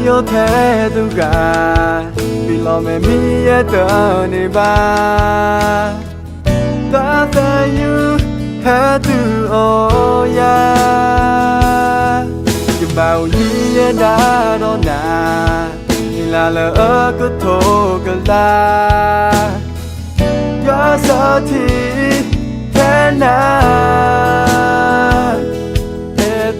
yo the tu ga vì lo mẹ mi ye tơ ni ba ta ta you ha tu o ya kim bao yi ye da do na ni la le ơ cứ thô cứ la yo sa thi thế na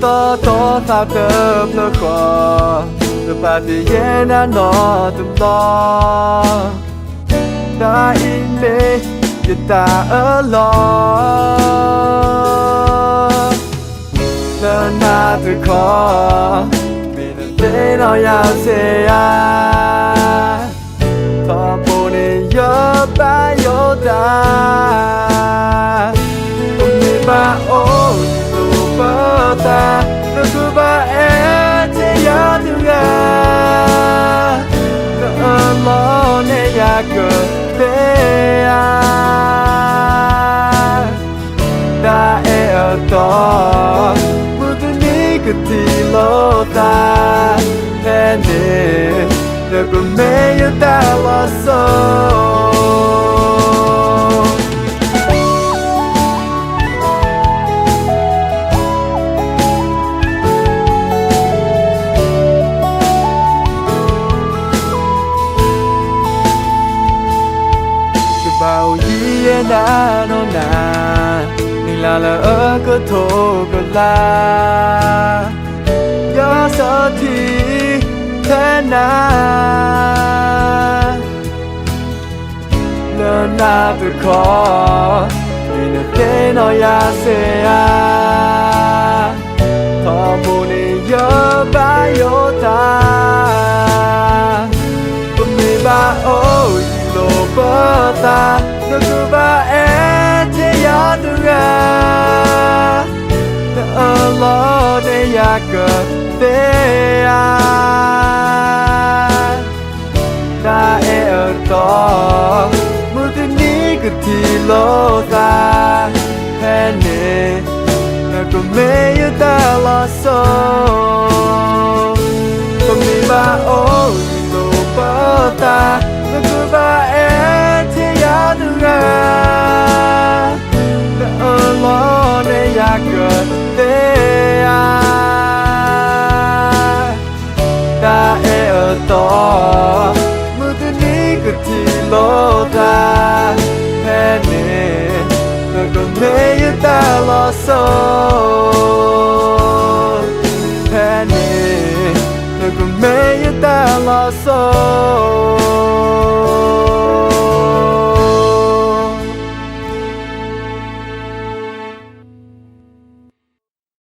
to ta tơ plơ khó từ ba thì ye na nó tum to ta in mê để ta ở lo lần na từ khó vì nó thế nó ya se ya thọ bồ ne yo ba yo ta umi ba o ta nó cứ ba e thế ya tu ga nó lo ne ya cơ thế à đã e ở đó mưa tu ní cứ thì lo ta thế nên được con mẹ yêu ta lo sâu bao nhiêu na nó na ni la ở cơ thô cơ la gió sợ thì thế na lần na từ khó vì nó thế nó ya se a thọ bồ ne gió ba yo ta umi ba ôi ta nó cứ ba e thế ya tu ga nó lo để ya cơ thế à ta e ở đó mưa tu ní cứ thì lo ta thế nên nó cứ mê yêu ta lo sâu còn mi ba ôi lo ba ta nó cứ ba e thế ya tu ga nó lo để ya cơ thế à ta e ở đó mưa tu ní cứ thì lo ta thế nên nó còn mê yêu ta lo sâu thế nên nó còn mê yêu ta lo sâu